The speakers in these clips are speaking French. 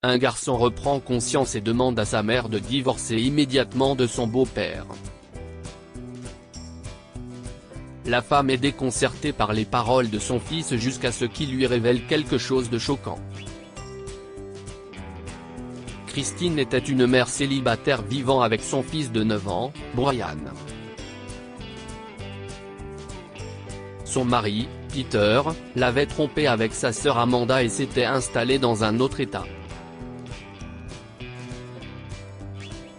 un garçon reprend conscience et demande à sa mère de divorcer immédiatement de son beau-père. La femme est déconcertée par les paroles de son fils jusqu'à ce qu'il lui révèle quelque chose de choquant. Christine était une mère célibataire vivant avec son fils de 9 ans, Brian. Son mari, Peter, l'avait trompée avec sa sœur Amanda et s'était installé dans un autre état.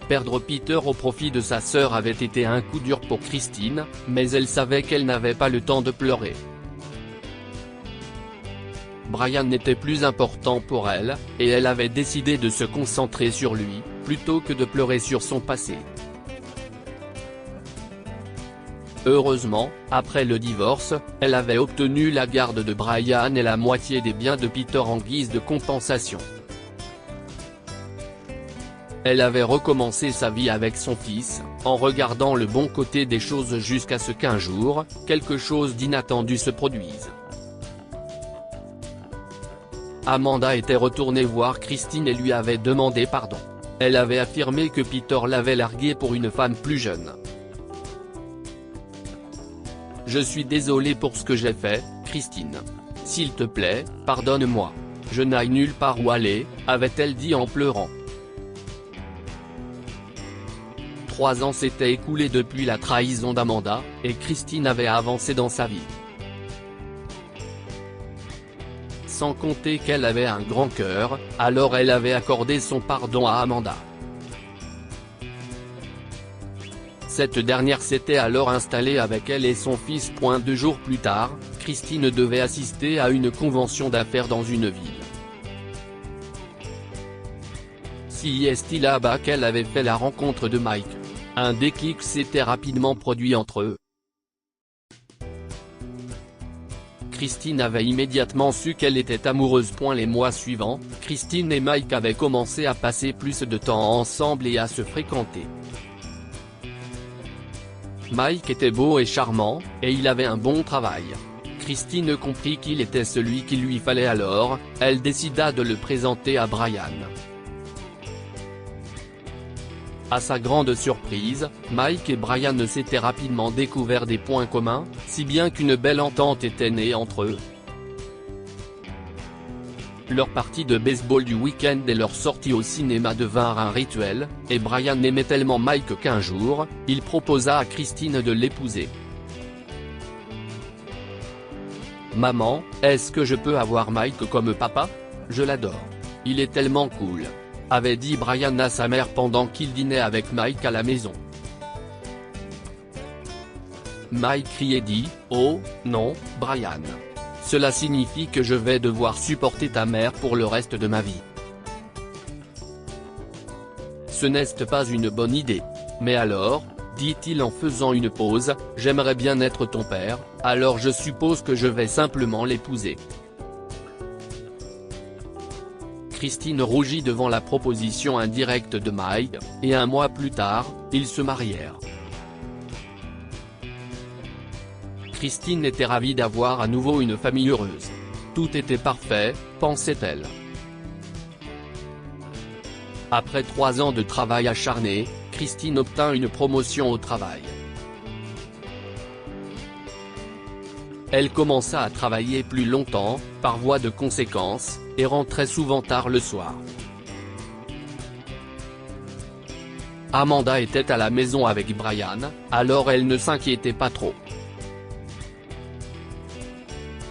Perdre Peter au profit de sa sœur avait été un coup dur pour Christine, mais elle savait qu'elle n'avait pas le temps de pleurer. Brian n'était plus important pour elle, et elle avait décidé de se concentrer sur lui, plutôt que de pleurer sur son passé. Heureusement, après le divorce, elle avait obtenu la garde de Brian et la moitié des biens de Peter en guise de compensation. Elle avait recommencé sa vie avec son fils, en regardant le bon côté des choses jusqu'à ce qu'un jour, quelque chose d'inattendu se produise. Amanda était retournée voir Christine et lui avait demandé pardon. Elle avait affirmé que Peter l'avait larguée pour une femme plus jeune. « Je suis désolée pour ce que j'ai fait, Christine. S'il te plaît, pardonne-moi. Je n'ai nulle part où aller », avait-elle dit en pleurant. 3 ans s'étaient écoulés depuis la trahison d'Amanda, et Christine avait avancé dans sa vie. Sans compter qu'elle avait un grand cœur, alors elle avait accordé son pardon à Amanda. Cette dernière s'était alors installée avec elle et son fils. 2 jours plus tard, Christine devait assister à une convention d'affaires dans une ville. C'est là-bas qu'elle avait fait la rencontre de Mike. Un déclic s'était rapidement produit entre eux. Christine avait immédiatement su qu'elle était amoureuse. Les mois suivants, Christine et Mike avaient commencé à passer plus de temps ensemble et à se fréquenter. Mike était beau et charmant, et il avait un bon travail. Christine comprit qu'il était celui qu'il lui fallait alors, elle décida de le présenter à Brian. À sa grande surprise, Mike et Brian s'étaient rapidement découvert des points communs, si bien qu'une belle entente était née entre eux. Leur partie de baseball du week-end et leur sortie au cinéma devinrent un rituel, et Brian aimait tellement Mike qu'un jour, il proposa à Christine de l'épouser. « Maman, est-ce que je peux avoir Mike comme papa? Je l'adore. Il est tellement cool », avait dit Brian à sa mère pendant qu'il dînait avec Mike à la maison. Mike riait et dit « Oh, non, Brian. Cela signifie que je vais devoir supporter ta mère pour le reste de ma vie. Ce n'est pas une bonne idée. Mais alors, dit-il en faisant une pause, j'aimerais bien être ton père, alors je suppose que je vais simplement l'épouser. » Christine rougit devant la proposition indirecte de Mike, et un mois plus tard, ils se marièrent. Christine était ravie d'avoir à nouveau une famille heureuse. Tout était parfait, pensait-elle. Après 3 ans de travail acharné, Christine obtint une promotion au travail. Elle commença à travailler plus longtemps, par voie de conséquence, et rentrait souvent tard le soir. Amanda était à la maison avec Brian, alors elle ne s'inquiétait pas trop.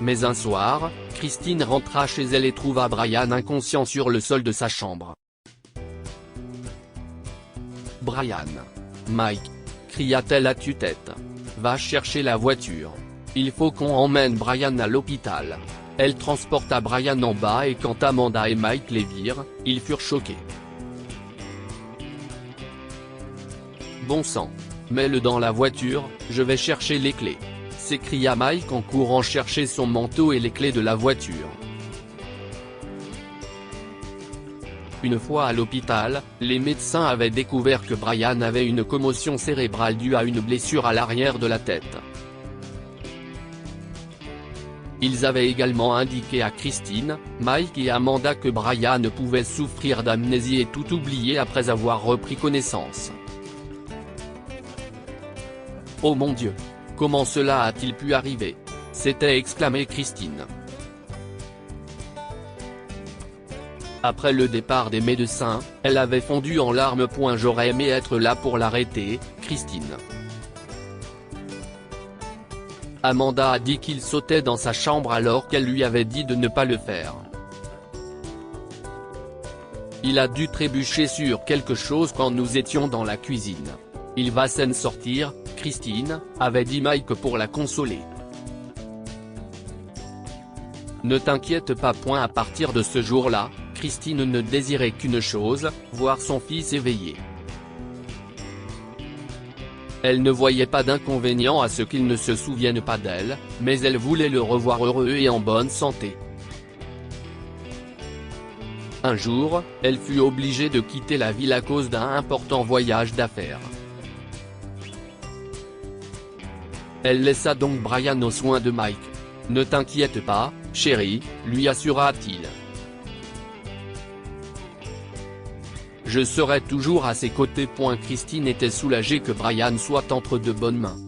Mais un soir, Christine rentra chez elle et trouva Brian inconscient sur le sol de sa chambre. « Brian. Mike. » cria-t-elle à tue-tête. « Va chercher la voiture. Il faut qu'on emmène Brian à l'hôpital. » Elle transporta Brian en bas et quand Amanda et Mike les virent, ils furent choqués. « Bon sang. Mets-le dans la voiture, je vais chercher les clés. » s'écria Mike en courant chercher son manteau et les clés de la voiture. Une fois à l'hôpital, les médecins avaient découvert que Brian avait une commotion cérébrale due à une blessure à l'arrière de la tête. Ils avaient également indiqué à Christine, Mike et Amanda que Brian pouvait souffrir d'amnésie et tout oublier après avoir repris connaissance. Oh mon Dieu! Comment cela a-t-il pu arriver? S'était exclamé Christine. Après le départ des médecins, elle avait fondu en larmes. J'aurais aimé être là pour l'arrêter, Christine. Amanda a dit qu'il sautait dans sa chambre alors qu'elle lui avait dit de ne pas le faire. Il a dû trébucher sur quelque chose quand nous étions dans la cuisine. Il va s'en sortir, Christine, avait dit Mike pour la consoler. Ne t'inquiète pas. À partir de ce jour-là, Christine ne désirait qu'une chose, voir son fils éveillé. Elle ne voyait pas d'inconvénient à ce qu'il ne se souvienne pas d'elle, mais elle voulait le revoir heureux et en bonne santé. Un jour, elle fut obligée de quitter la ville à cause d'un important voyage d'affaires. Elle laissa donc Brian aux soins de Mike. « Ne t'inquiète pas, chérie », lui assura-t-il. Je serai toujours à ses côtés. Christine était soulagée que Brian soit entre de bonnes mains.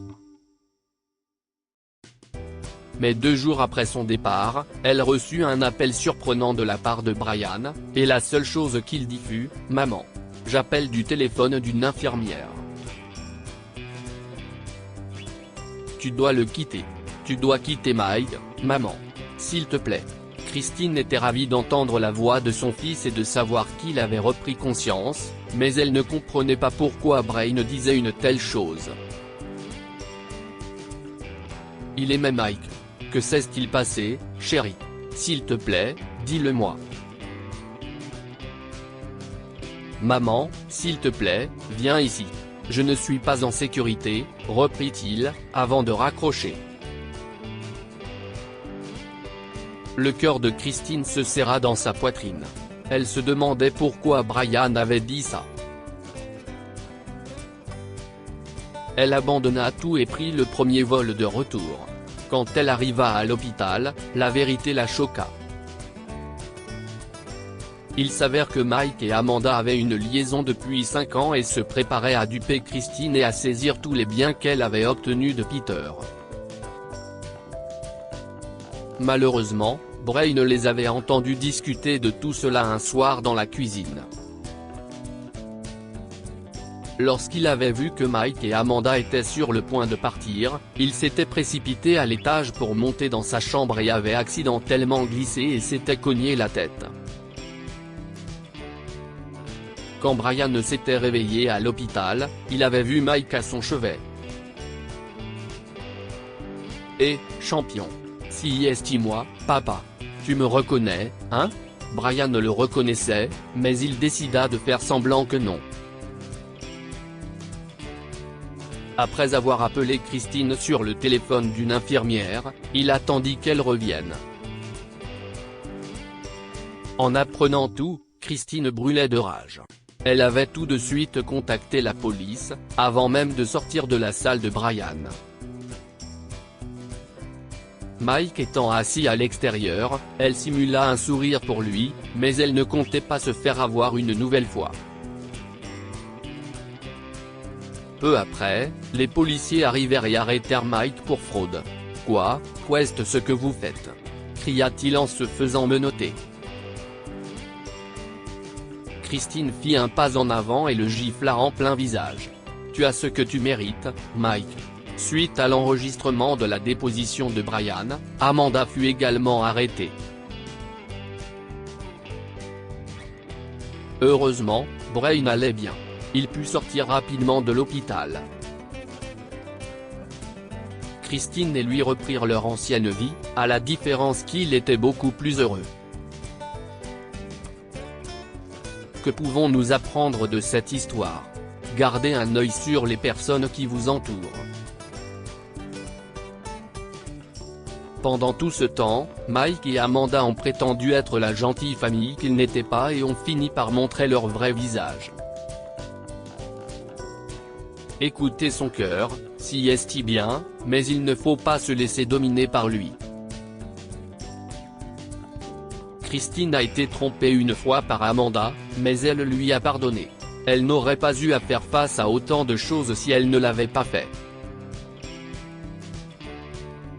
Mais 2 jours après son départ, elle reçut un appel surprenant de la part de Brian, et la seule chose qu'il dit fut « Maman. J'appelle du téléphone d'une infirmière. Tu dois le quitter. Tu dois quitter Mike, maman. S'il te plaît. » Christine était ravie d'entendre la voix de son fils et de savoir qu'il avait repris conscience, mais elle ne comprenait pas pourquoi Brian disait une telle chose. Il aimait Mike. Que s'est-il passé, chérie? S'il te plaît, dis-le-moi. Maman, s'il te plaît, viens ici. Je ne suis pas en sécurité, reprit-il, avant de raccrocher. Le cœur de Christine se serra dans sa poitrine. Elle se demandait pourquoi Brian avait dit ça. Elle abandonna tout et prit le premier vol de retour. Quand elle arriva à l'hôpital, la vérité la choqua. Il s'avère que Mike et Amanda avaient une liaison depuis 5 ans et se préparaient à duper Christine et à saisir tous les biens qu'elle avait obtenus de Peter. Malheureusement, Brian les avait entendus discuter de tout cela un soir dans la cuisine. Lorsqu'il avait vu que Mike et Amanda étaient sur le point de partir, il s'était précipité à l'étage pour monter dans sa chambre et avait accidentellement glissé et s'était cogné la tête. Quand Brian s'était réveillé à l'hôpital, il avait vu Mike à son chevet. « Eh, champion. Si moi, papa. Tu me reconnais, hein ?» Brian le reconnaissait, mais il décida de faire semblant que non. Après avoir appelé Christine sur le téléphone d'une infirmière, il attendit qu'elle revienne. En apprenant tout, Christine brûlait de rage. Elle avait tout de suite contacté la police, avant même de sortir de la salle de Brian. Mike étant assis à l'extérieur, elle simula un sourire pour lui, mais elle ne comptait pas se faire avoir une nouvelle fois. Peu après, les policiers arrivèrent et arrêtèrent Mike pour fraude. « Quoi, qu'est-ce ce que vous faites ?» cria-t-il en se faisant menotter. Christine fit un pas en avant et le gifla en plein visage. « Tu as ce que tu mérites, Mike. » Suite à l'enregistrement de la déposition de Brian, Amanda fut également arrêtée. Heureusement, Brian allait bien. Il put sortir rapidement de l'hôpital. Christine et lui reprirent leur ancienne vie, à la différence qu'il était beaucoup plus heureux. Que pouvons-nous apprendre de cette histoire? Gardez un œil sur les personnes qui vous entourent. Pendant tout ce temps, Mike et Amanda ont prétendu être la gentille famille qu'ils n'étaient pas et ont fini par montrer leur vrai visage. Écoutez son cœur, si est bien, mais il ne faut pas se laisser dominer par lui. Christine a été trompée une fois par Amanda, mais elle lui a pardonné. Elle n'aurait pas eu à faire face à autant de choses si elle ne l'avait pas fait.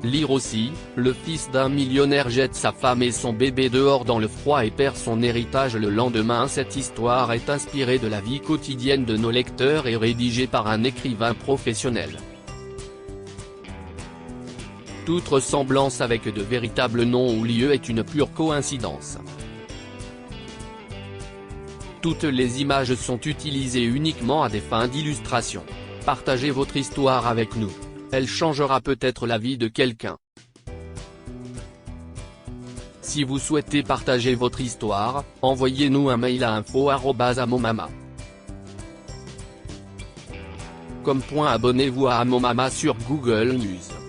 Lire aussi, le fils d'un millionnaire jette sa femme et son bébé dehors dans le froid et perd son héritage le lendemain. Cette histoire est inspirée de la vie quotidienne de nos lecteurs et rédigée par un écrivain professionnel. Toute ressemblance avec de véritables noms ou lieux est une pure coïncidence. Toutes les images sont utilisées uniquement à des fins d'illustration. Partagez votre histoire avec nous. Elle changera peut-être la vie de quelqu'un. Si vous souhaitez partager votre histoire, envoyez-nous un mail à info@amomama.com. Abonnez-vous à Amomama sur Google News.